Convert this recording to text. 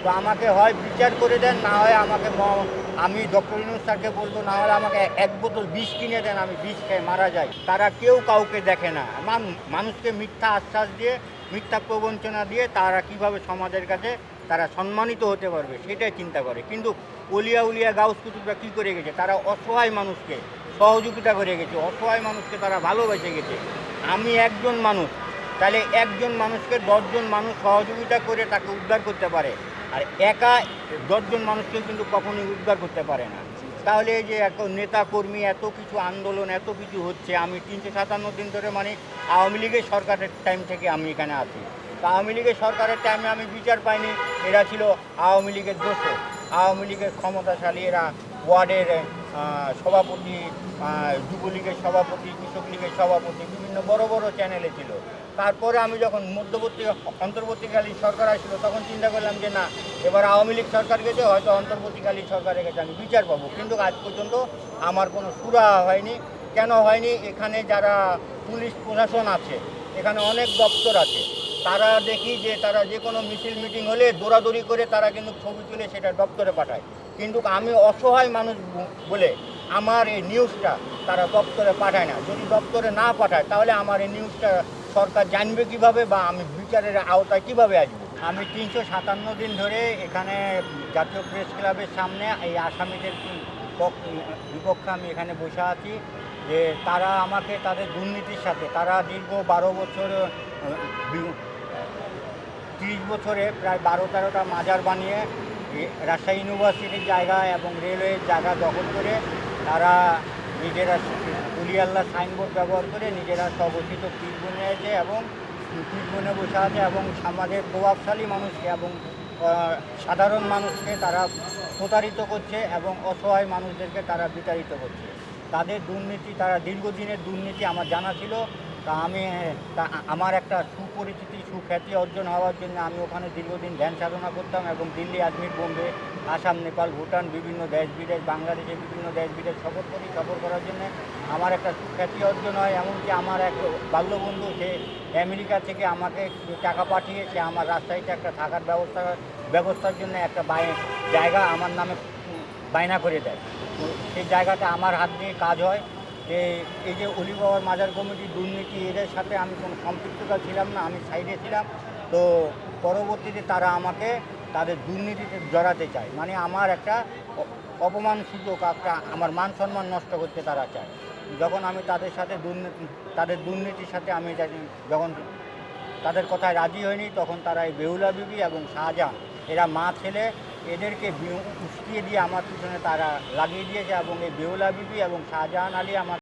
তো আমাকে হয় বিচার করে দেন, না হয় আমাকে আমি ডক্টর ইউনূস স্যারকে বলবো, না হলে আমাকে এক বোতল বিষ কিনে দেন, আমি বিষ খেয়ে মারা যাই। তারা কেউ কাউকে দেখে না। মানুষকে মিথ্যা আশ্বাস দিয়ে, মিথ্যা প্রবঞ্চনা দিয়ে তারা কিভাবে সমাজের কাছে তারা সম্মানিত হতে পারবে সেটাই চিন্তা করে। কিন্তু অলিয়া উলিয়া গাউস কুতুবরা কী করে গেছে, তারা অসহায় মানুষকে সহযোগিতা করে গেছে, অসহায় মানুষকে তারা ভালোবেসে গেছে। আমি একজন মানুষ, তাহলে একজন মানুষকে 10জন মানুষ সহযোগিতা করে তাকে উদ্ধার করতে পারে, আর একা 10জন মানুষকে কিন্তু কখনোই উদ্ধার করতে পারে না। তাহলে এই যে এত নেতা কর্মী, এত কিছু আন্দোলন, এত কিছু হচ্ছে, আমি 357 দিন ধরে মানে আওয়ামী লীগের সরকারের টাইম থেকে আমি এখানে আছি। তো আওয়ামী লীগের সরকারের টাইমে আমি বিচার পাইনি। এরা ছিল আওয়ামী লীগের দোষর, আওয়ামী লীগের ক্ষমতাশালী, এরা ওয়ার্ডের সভাপতি, যুবলীগের সভাপতি, কৃষক লীগের সভাপতি, বিভিন্ন বড় বড় চ্যানেলে ছিল। তারপরে আমি যখন অন্তর্বর্তীকালীন সরকার আসলো, তখন চিন্তা করলাম যে না, এবার আওয়ামী লীগ সরকার গেছে, হয়তো অন্তর্বর্তীকালীন সরকারের কাছে আমি বিচার পাবো। কিন্তু আজ পর্যন্ত আমার কোনো সুরাহা হয়নি। কেন হয়নি? এখানে যারা পুলিশ প্রশাসন আছে, এখানে অনেক দপ্তর আছে, তারা দেখি যে তারা যে কোনো মিছিল মিটিং হলে দৌড়াদৌড়ি করে তারা কিন্তু ছবি তুলে সেটা দপ্তরে পাঠায়। কিন্তু আমি অসহায় মানুষ বলে আমার এই নিউজটা তারা দপ্তরে পাঠায় না। যদি দপ্তরে না পাঠায়, তাহলে আমার এই নিউজটা সরকার জানবে কিভাবে, বা আমি বিচারের আওতায় কিভাবে আসবো? আমি 357 দিন ধরে এখানে জাতীয় প্রেস ক্লাবের সামনে এই আসামিদের বিপক্ষে আমি এখানে বসে আছি। যে তারা আমাকে তাদের দুর্নীতির সাথে, তারা দীর্ঘ 12 বছর, 30 বছরে প্রায় 12-13টা মাজার বানিয়ে রাজশাহী ইউনিভার্সিটির জায়গা এবং রেলওয়ের জায়গা দখল করে তারা নিজেরা কুলিয়াল্লা সাইনবোর্ড ব্যবহার করে নিজেরা স্বঘোষিত পীর বনিয়েছে এবং পীর বনে বসে আছে, এবং সমাজের প্রভাবশালী মানুষকে এবং সাধারণ মানুষকে তারা প্রতারিত করছে এবং অসহায় মানুষদেরকে তারা বিতাড়িত করছে। তাদের দুর্নীতি, তারা দীর্ঘদিনের দুর্নীতি আমার জানা ছিল। তা আমি আমার একটা সুপরিচিতি, সুখ্যাতি অর্জন হওয়ার জন্য আমি ওখানে দীর্ঘদিন ধ্যান সাধনা করতাম, এবং দিল্লি, আজমির, বোম্বে, আসাম, নেপাল, ভুটান, বিভিন্ন দেশ বিদেশ, বাংলাদেশের বিভিন্ন দেশ বিদেশ সফর করার জন্য আমার একটা সুখ্যাতি অর্জন হয়। এমনকি আমার এক বাল্যবন্ধু, সে আমেরিকা থেকে আমাকে টাকা পাঠিয়ে সে আমার রাজশাহীতে একটা থাকার ব্যবস্থার জন্য একটা জায়গা আমার নামে বায়না করে দেয়। তো সেই জায়গাটা আমার হাত দিয়ে কাজ হয়। যে এই যে অলি বাবার মাজার কমিটির দুর্নীতি, এদের সাথে আমি কোনো সম্পৃক্ততা ছিলাম না, আমি সাইডে ছিলাম। তো পরবর্তীতে তারা আমাকে তাদের দুর্নীতিতে জড়াতে চায়, মানে আমার একটা অপমানসূচক একটা আমার মান সম্মান নষ্ট করতে তারা চায়। যখন আমি তাদের সাথে তাদের দুর্নীতির সাথে আমি যখন তাদের কথায় রাজি হয়নি, তখন তারা এই বেহুলা বিবি এবং শাহজাহান, এরা মা ছেলে, এদেরকে উস্কিয়ে দিয়ে আমার পিছনে তারা লাগিয়ে দিয়েছে, এবং এই বেহুলা বিবি এবং শাহজাহান আলী আমার